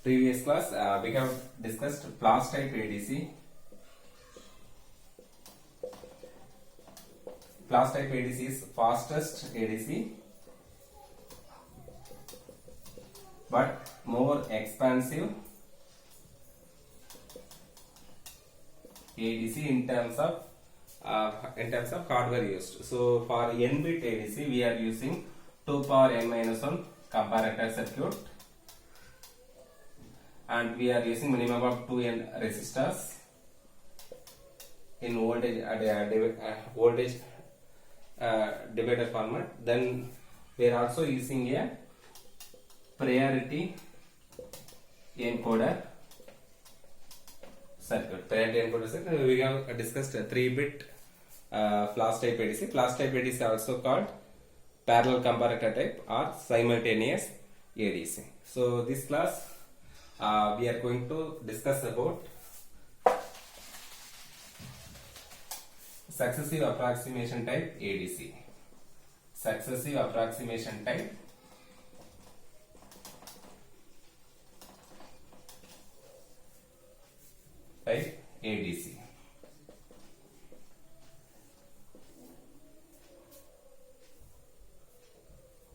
Previous class we have discussed flash type ADC. Flash type ADC is fastest ADC but more expensive ADC in terms of hardware used. So for n-bit ADC we are using 2 power n-1 comparator circuit, and we are using minimum of 2 n resistors in voltage divider format. Then we are also using a priority encoder circuit. We have discussed a 3-bit flash type ADC. Flash type ADC is also called parallel comparator type or simultaneous ADC. So this class we are going to discuss about successive approximation type ADC. Successive approximation type ADC.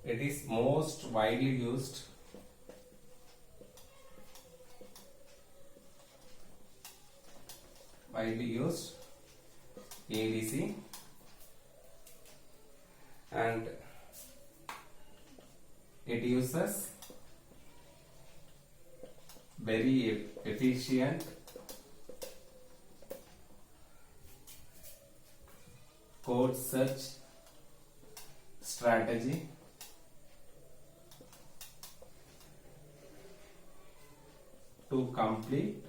It is most widely used ADC, and it uses very efficient code search strategy to complete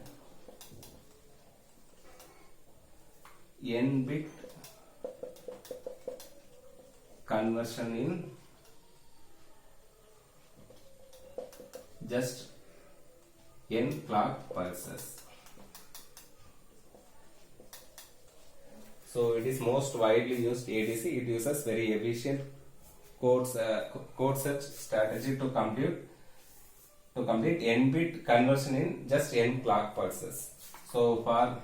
n-bit conversion in just n clock pulses. So it is most widely used ADC. It uses very efficient code search strategy to complete n-bit conversion in just n clock pulses. So for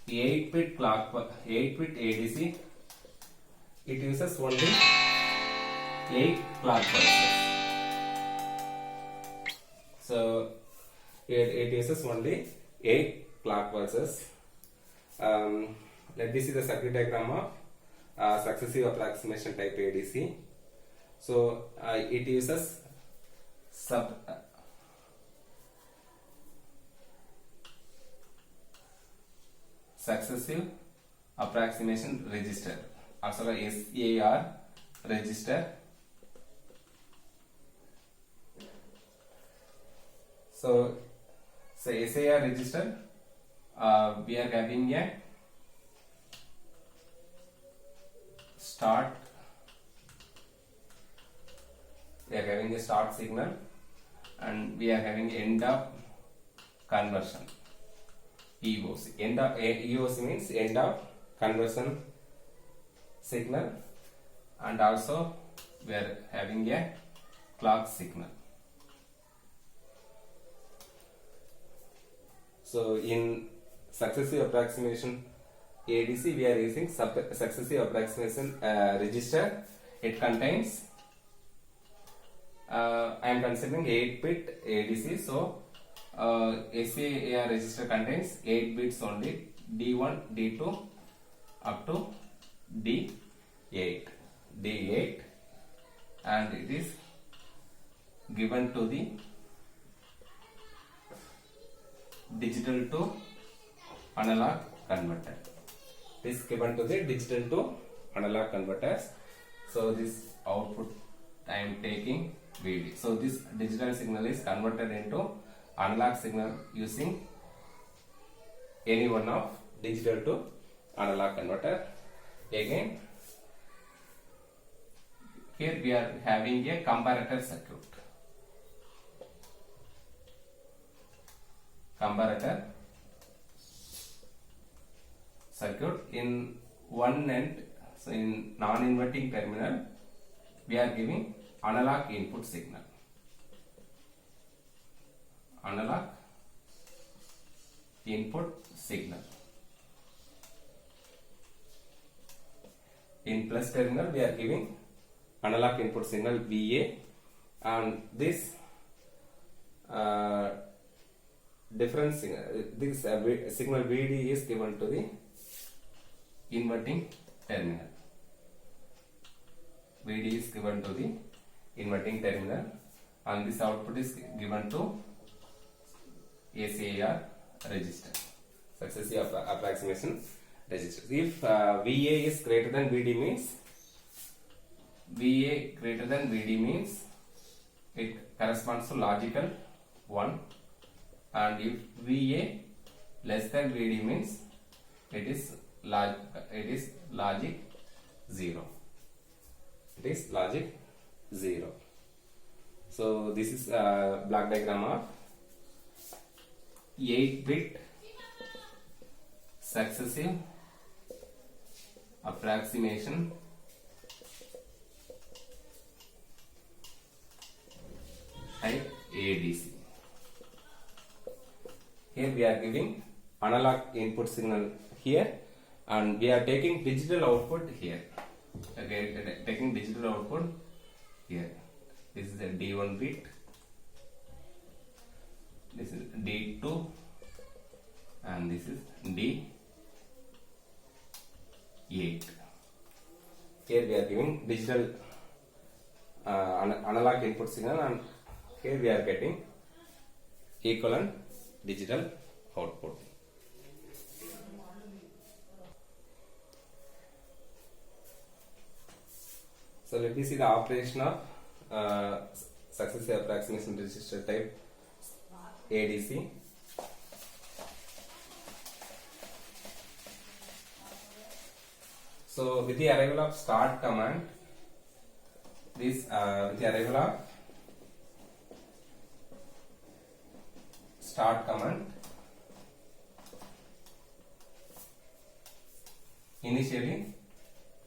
8-bit ADC, it uses only 8 clock pulses. So it uses only 8 clock pulses. Let me see the circuit diagram of successive approximation type ADC. So it uses successive approximation register, also SAR register. So SAR register, we are having a start signal, and we are having end of conversion, EOC. EOC means end of conversion signal, and also we are having a clock signal. So in successive approximation ADC, we are using successive approximation register. It contains I am considering 8-bit ADC, so SAR register contains 8 bits only, D1, D2 up to D8, and it is given to the digital to analog converter. It is given to the digital to analog converters. So this output I am taking VD. So this digital signal is converted into analog signal using any one of digital to analog converter. Again, here we are having a comparator circuit. In one end, so in non-inverting terminal, we are giving analog input signal. analog input signal. In plus terminal we are giving analog input signal VA, and this difference this signal VD is given to the inverting terminal. VD is given to the inverting terminal, and this output is given to ACAR register, successive approximation register. If VA is greater than VD means it corresponds to logical 1, and if VA less than VD means it is logic 0. It is logic 0. So this is a block diagram of 8-bit successive approximation type ADC. Here we are giving analog input signal here, and we are taking digital output here. Okay, taking digital output here. This is a D1 bit, this is D2, and this is D8. Here we are giving digital analog input signal, and here we are getting equivalent digital output. So let me see the operation of successive approximation register type ADC. So with the arrival of start command, with the arrival of start command, initially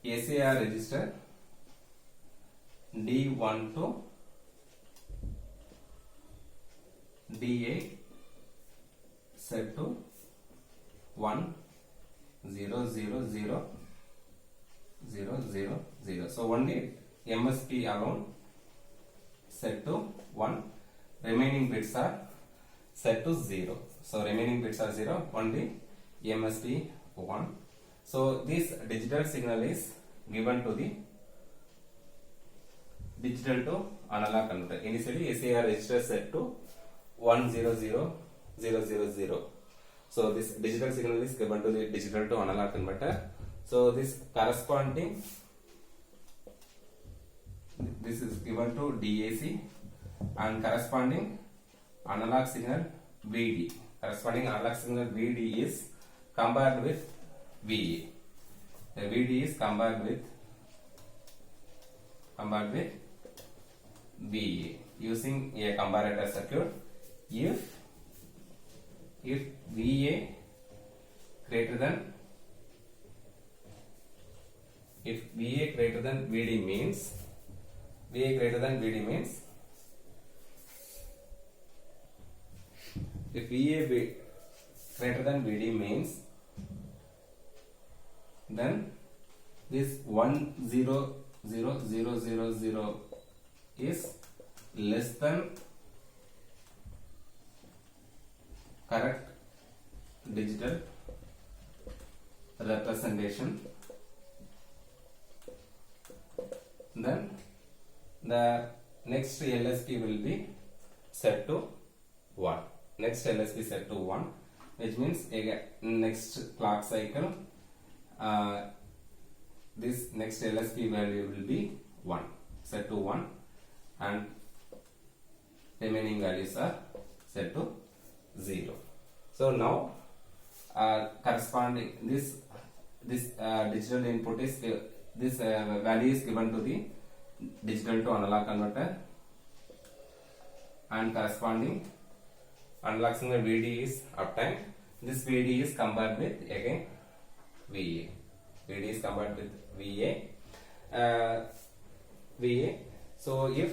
ACAR register D1 to D8 set to 1 0 0 0 0 0 0. So only MSB alone set to 1, remaining bits are set to 0. So remaining bits are 0, only MSB 1. So this digital signal is given to the digital to analog converter. Initially ACAR register set to 1 0 0 0 0 0. So this digital signal is given to the digital to analog converter. So this corresponding, this is given to DAC, and corresponding analog signal VD. Corresponding analog signal VD is combined with VA. The VD is combined with VA using a comparator circuit. If VA greater than VD means if VA greater than VD means, then this 1 0 0 0 0 0 is less than correct digital representation. Then the next LSB will be set to 1. Next LSB set to 1, which means again next clock cycle this next LSB value will be 1, set to 1, and remaining values are set to 0. So now corresponding this digital input is this value is given to the digital to analog converter, and corresponding analog signal VD is obtained. This VD is combined with again VA. VD is combined with VA. So if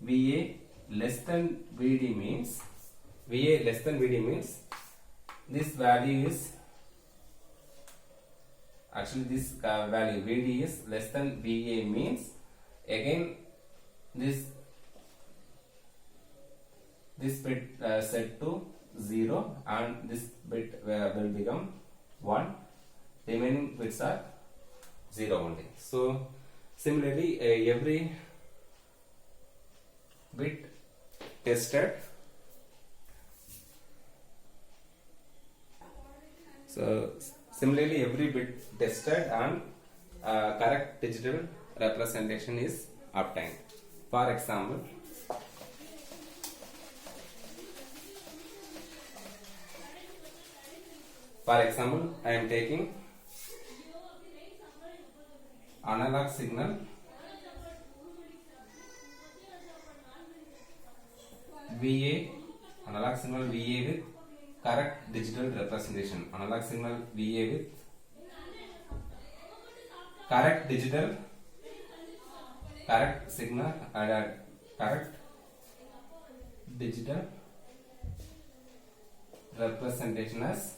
VA less than VD means VA less than VD means this value is actually this value VD is less than VA means again this bit set to 0 and this bit will become 1. Remaining bits are 0 only. So similarly every bit tested, so similarly every bit tested and correct digital representation is obtained. For example, I am taking analog signal VA, analog signal VA with correct digital representation. Analog signal VA with correct digital, correct signal, correct digital representation as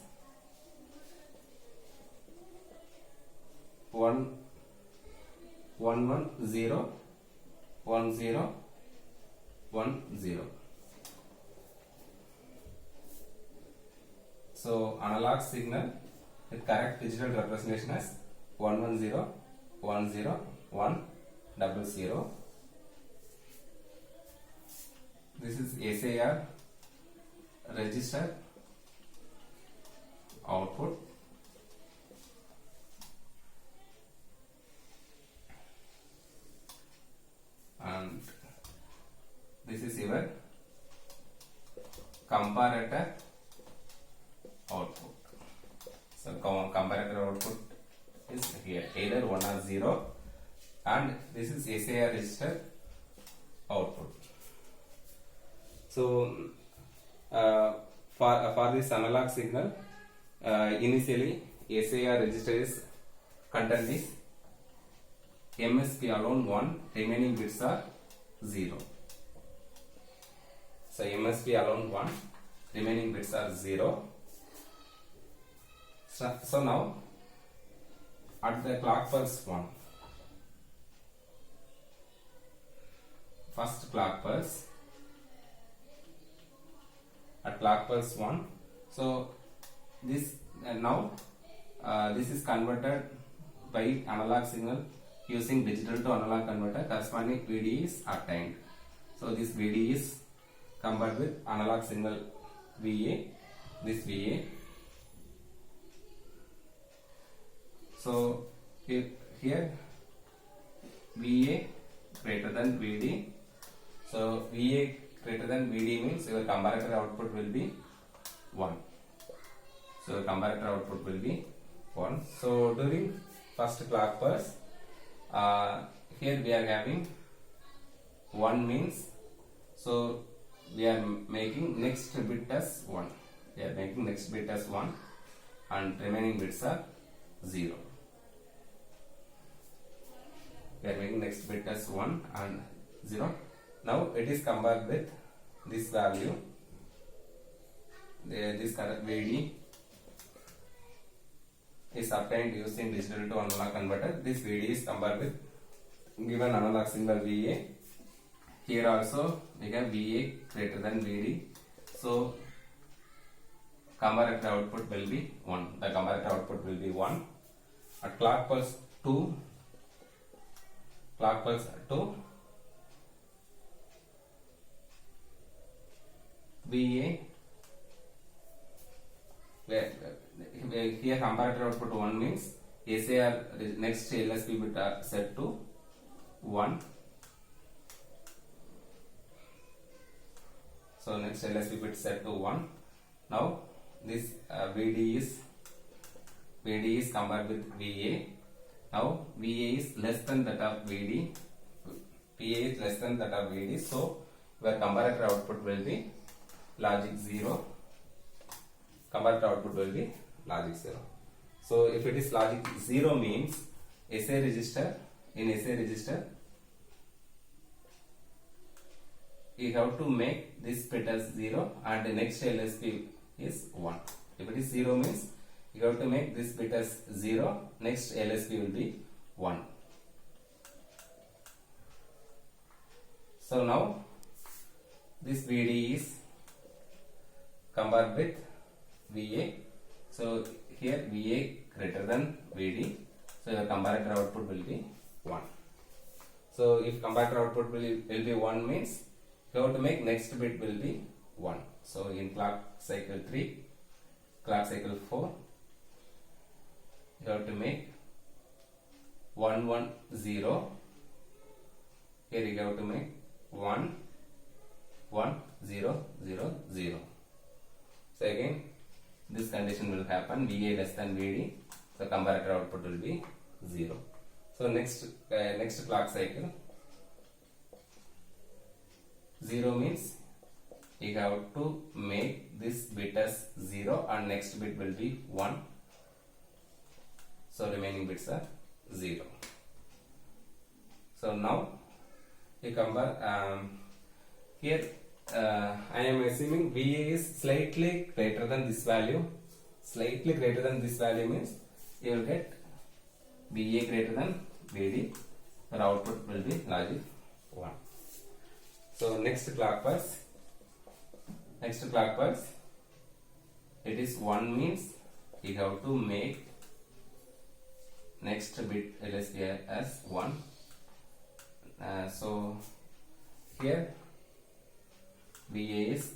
1 1 1 0 1 0 1 0. So analog signal with correct digital representation as 1 1 0 1 0 1 0 0. This is SAR register output. And this is your comparator output. So comparator output is here, either 1 or 0, and this is SAR register output. So for this analog signal, initially SAR register is content is MSB alone 1, remaining bits are 0. So MSB alone 1, remaining bits are 0. So now at the clock pulse 1, first clock pulse, at clock pulse 1, so this now this is converted by analog signal using digital to analog converter, corresponding VD is obtained. So this VD is compared with analog signal VA, this VA. So here VA greater than VD. So VA greater than VD means your comparator output will be 1. So comparator output will be 1. So during first clock pulse, here we are having 1 means, so we are making next bit as 1. We are making next bit as 1 and remaining bits are 0. We are making next bit as 1 and 0. Now it is compared with this value, this correct VD is obtained using digital to analog converter. This VD is compared with given analog signal VA. Here also we have VA greater than VD. So comparator output will be 1. The comparator output will be 1. At clock pulse 2, VA, here comparator output 1 means SAR next LSB bit are set to 1. So next LSB bit set to 1. Now this VD is compared with VA. Now VA is less than that of VD. VA is less than that of VD. So where comparator output will be logic 0. Comparator output will be logic 0. So if it is logic 0 means SA register, in SA register you have to make this bit as 0 and the next LSB is 1. If it is 0 means you have to make this bit as 0, next LSB will be 1. So now this VD is compared with VA. So here VA greater than VD. So your comparator output will be 1. So if comparator output will be 1 means you have to make next bit will be 1. So in clock cycle 3, clock cycle 4, you have to make 1 1 0. Here you have to make 1 1 0 0 0. So again this condition will happen, VA less than VD. So comparator output will be 0. So next clock cycle 0 means you have to make this bit as 0 and next bit will be 1. So remaining bits are 0. So now you compare here I am assuming VA is slightly greater than this value. Slightly greater than this value means you will get VA greater than VD. Your output will be logic 1. So next clock pulse, it is 1 means you have to make next bit LSB as 1. So here VA is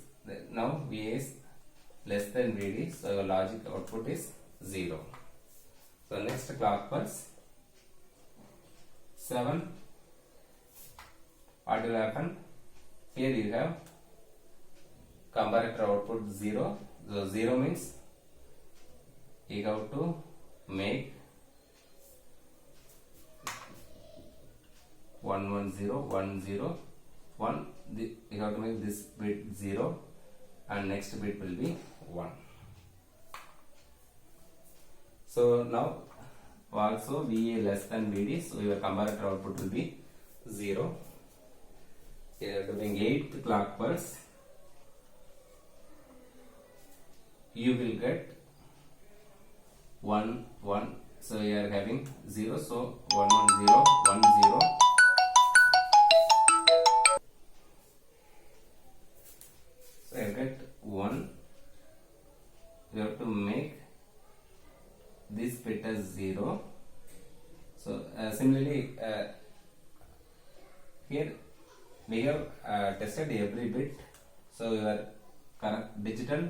less than VD, so your logic output is 0. So next clock pulse 7, what will happen? Here you have comparator output 0. So 0 means you have to make 1 1 0 1 0 1. You have to make this bit 0 and next bit will be 1. So now also VA less than VD, so your comparator output will be 0. Here doing 8 clock pulse, you will get 1 1. So you are having 0, so 1 1 0 1 0. So you get 1. You have to make this bit as 0. So similarly here we have tested every bit. So your correct digital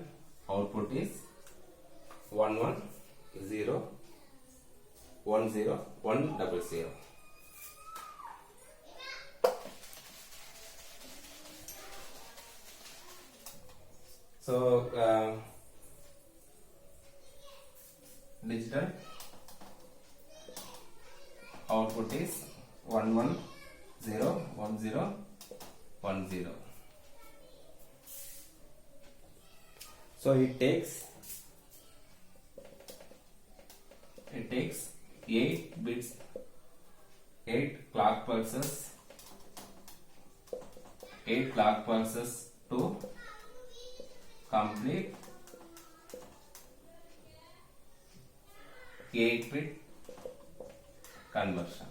output is 1 1 0 1 0 1 0 0. So digital output is 1 1 0 1 0 1 0. So it takes 8 bits, 8 clock pulses to complete 8-bit conversion.